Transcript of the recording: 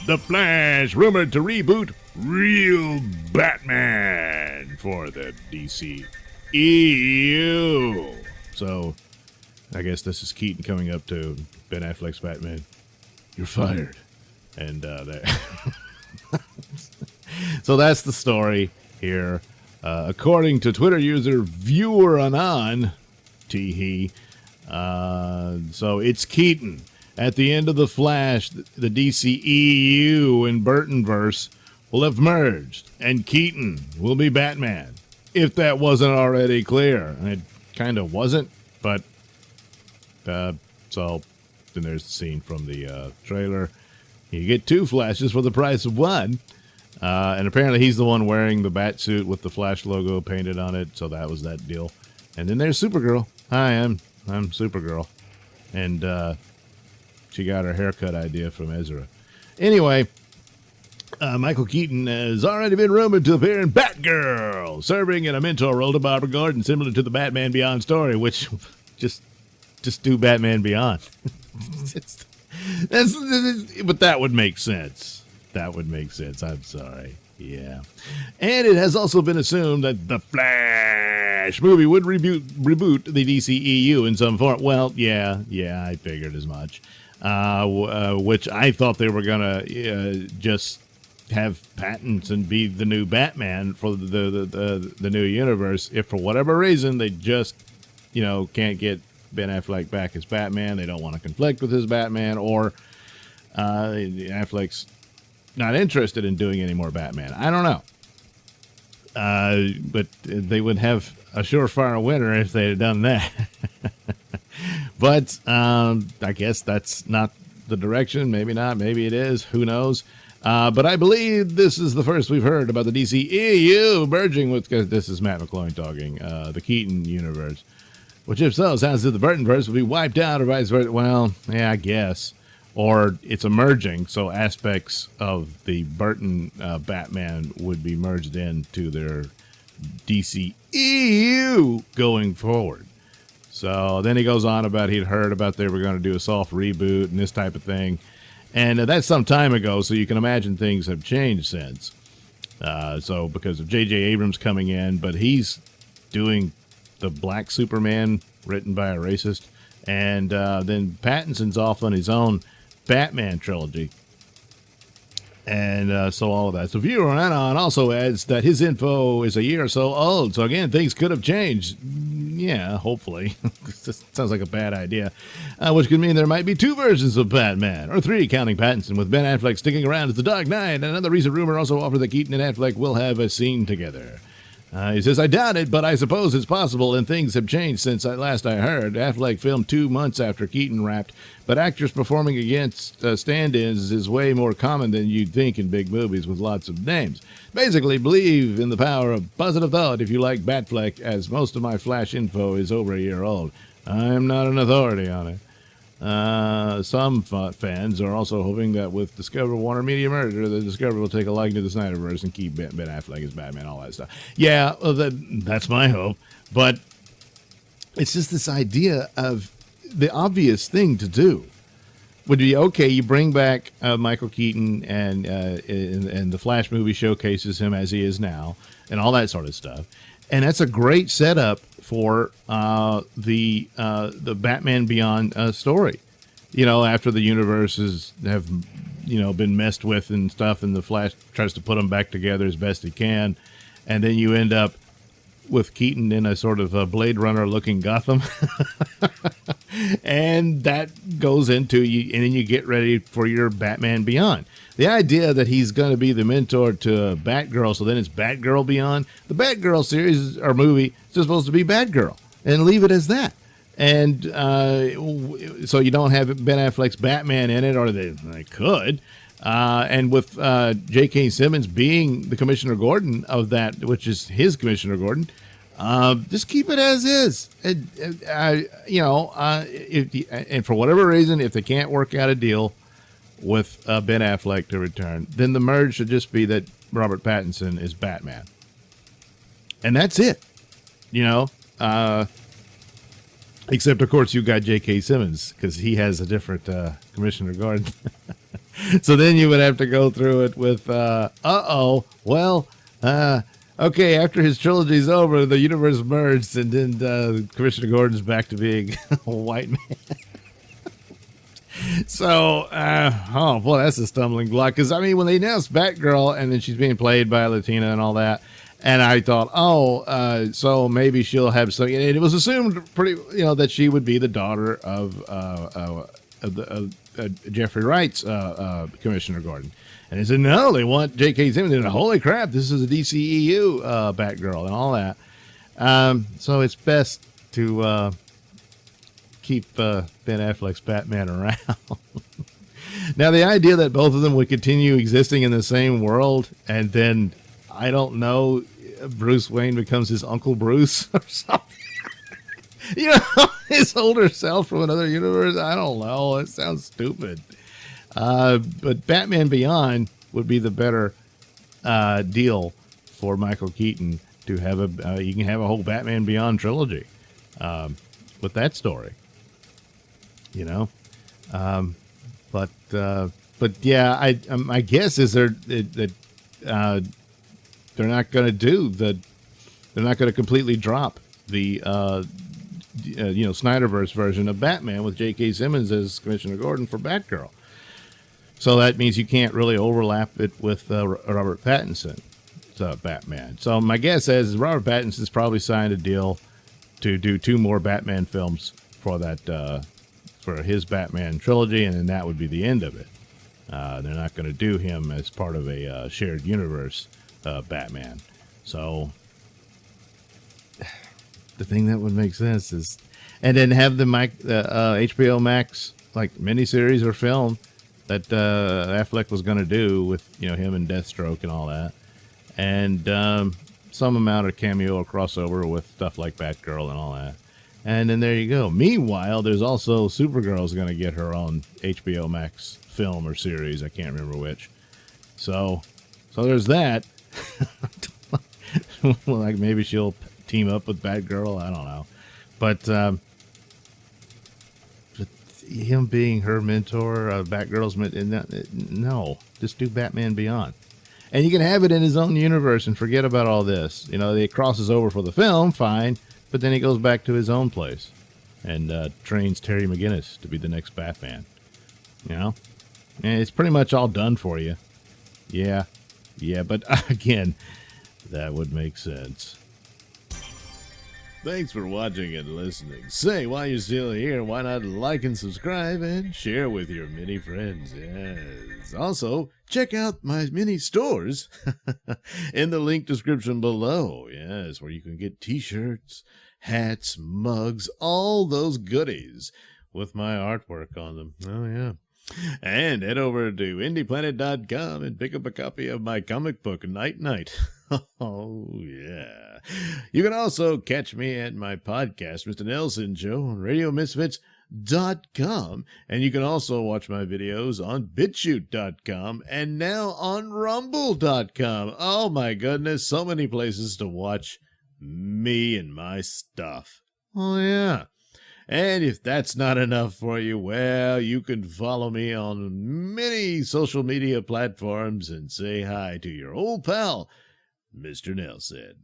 The Flash rumored to reboot Real Batman for the DCEU. So, I guess this is Keaton coming up to Ben Affleck's Batman. You're fired. And so that's the story here. According to Twitter user ViewerAnon, teehee. So it's Keaton. At the end of The Flash, the DCEU and Burtonverse will have merged, and Keaton will be Batman. If that wasn't already clear. And it kind of wasn't, but so then there's the scene from the trailer. You get two Flashes for the price of one. And apparently he's the one wearing the bat suit with the Flash logo painted on it, so that was that deal. And then there's Supergirl. Hi, I'm Supergirl. And she got her haircut idea from Ezra. Anyway, Michael Keaton has already been rumored to appear in Batgirl, serving in a mentor role to Barbara Gordon, similar to the Batman Beyond story, which just do Batman Beyond. But that would make sense. That would make sense. I'm sorry. Yeah. And it has also been assumed that the Flash movie would reboot the DCEU in some form. Well, yeah, I figured as much. Which I thought they were going to just have Pattinson be the new Batman for the new universe. If for whatever reason they just, can't get Ben Affleck back as Batman, they don't want to conflict with his Batman, or Affleck's not interested in doing any more Batman. I don't know. But they would have a surefire winner if they had done that. But I guess that's not the direction. Maybe not. Maybe it is. Who knows? But I believe this is the first we've heard about the DCEU merging with, because this is Matt McCloy talking, the Keaton universe. Which, if so, sounds as if the Burtonverse would be wiped out or vice versa. Well, yeah, I guess. Or it's a merging, so aspects of the Burton Batman would be merged into their DCEU going forward. So then he goes on about he'd heard about they were going to do a soft reboot and this type of thing. And that's some time ago, so you can imagine things have changed since. So because of J.J. Abrams coming in, but he's doing the Black Superman written by a racist. And then Pattinson's off on his own Batman trilogy. And so all of that. So ViewerAnon also adds that his info is a year or so old. So again, things could have changed. Yeah, hopefully. This sounds like a bad idea. Which could mean there might be two versions of Batman, or three, counting Pattinson, with Ben Affleck sticking around as the Dark Knight. And another recent rumor also offered that Keaton and Affleck will have a scene together. He says, I doubt it, but I suppose it's possible, and things have changed since last I heard. Affleck filmed 2 months after Keaton wrapped, but actors performing against stand-ins is way more common than you'd think in big movies with lots of names. Basically, believe in the power of positive thought if you like Batfleck, as most of my Flash info is over a year old. I'm not an authority on it. Some fans are also hoping that with Discovery Warner Media merger, the Discovery will take a liking to the Snyderverse and keep Ben Affleck as Batman, all that stuff. Yeah, well, that's my hope. But it's just this idea of the obvious thing to do would be, okay, you bring back Michael Keaton and the Flash movie showcases him as he is now and all that sort of stuff. And that's a great setup for the Batman Beyond story. After the universes have, been messed with and stuff, and the Flash tries to put them back together as best he can, and then you end up with Keaton in a sort of a Blade Runner-looking Gotham, and that goes into you, and then you get ready for your Batman Beyond. The idea that he's going to be the mentor to Batgirl, so then it's Batgirl Beyond. The Batgirl series or movie is just supposed to be Batgirl, and leave it as that. And so you don't have Ben Affleck's Batman in it, or they could. And with J.K. Simmons being the Commissioner Gordon of that, which is his Commissioner Gordon, just keep it as is. And for whatever reason, if they can't work out a deal with Ben Affleck to return, then the merge should just be that Robert Pattinson is Batman. And that's it. Except, of course, you got J.K. Simmons, because he has a different Commissioner Gordon. So then you would have to go through it with, okay, after his trilogy's over, the universe merged, and then Commissioner Gordon's back to being a white man. So, oh boy, that's a stumbling block. Because I mean, when they announced Batgirl, and then she's being played by a Latina and all that, and I thought, so maybe she'll have something. And it was assumed that she would be the daughter of Jeffrey Wright's Commissioner Gordon. And they said, no, they want J.K. Simmons. And holy crap, this is a DCEU Batgirl and all that. So it's best to keep Ben Affleck's Batman around. Now, the idea that both of them would continue existing in the same world, and then, I don't know, Bruce Wayne becomes his Uncle Bruce or something. His older self from another universe. I don't know. It sounds stupid. But Batman Beyond would be the better deal for Michael Keaton to have you can have a whole Batman Beyond trilogy with that story. But yeah, my guess is that they're not going to they're not going to completely drop the Snyderverse version of Batman with J.K. Simmons as Commissioner Gordon for Batgirl. So that means you can't really overlap it with Robert Pattinson's Batman. So my guess is Robert Pattinson's probably signed a deal to do 2 more Batman films for that for his Batman trilogy, and then that would be the end of it. They're not going to do him as part of a shared universe Batman. So the thing that would make sense is, and then have the HBO Max like miniseries or film that Affleck was going to do with him and Deathstroke and all that, and some amount of cameo or crossover with stuff like Batgirl and all that. And then there you go. Meanwhile, there's also Supergirl's going to get her own HBO Max film or series. I can't remember which. So there's that. Well, like maybe she'll team up with Batgirl. I don't know. But him being her mentor, Batgirl's mentor, no, just do Batman Beyond. And you can have it in his own universe and forget about all this. It crosses over for the film, fine. But then he goes back to his own place and trains Terry McGinnis to be the next Batman. And it's pretty much all done for you. Yeah, but again, that would make sense. Thanks for watching and listening. Say, while you're still here, why not like and subscribe and share with your many friends? Yes. Also, check out my mini stores in the link description below. Yes, where you can get t-shirts, hats, mugs, all those goodies with my artwork on them. Oh, yeah. And head over to indieplanet.com and pick up a copy of my comic book, Night Night. Oh, yeah. You can also catch me at my podcast, Mr Nailsin Show, on RadioMisfits.com. And you can also watch my videos on BitChute.com and now on Rumble.com. Oh, my goodness. So many places to watch me and my stuff. Oh, yeah. And if that's not enough for you, well, you can follow me on many social media platforms and say hi to your old pal, Mr. Nailsin.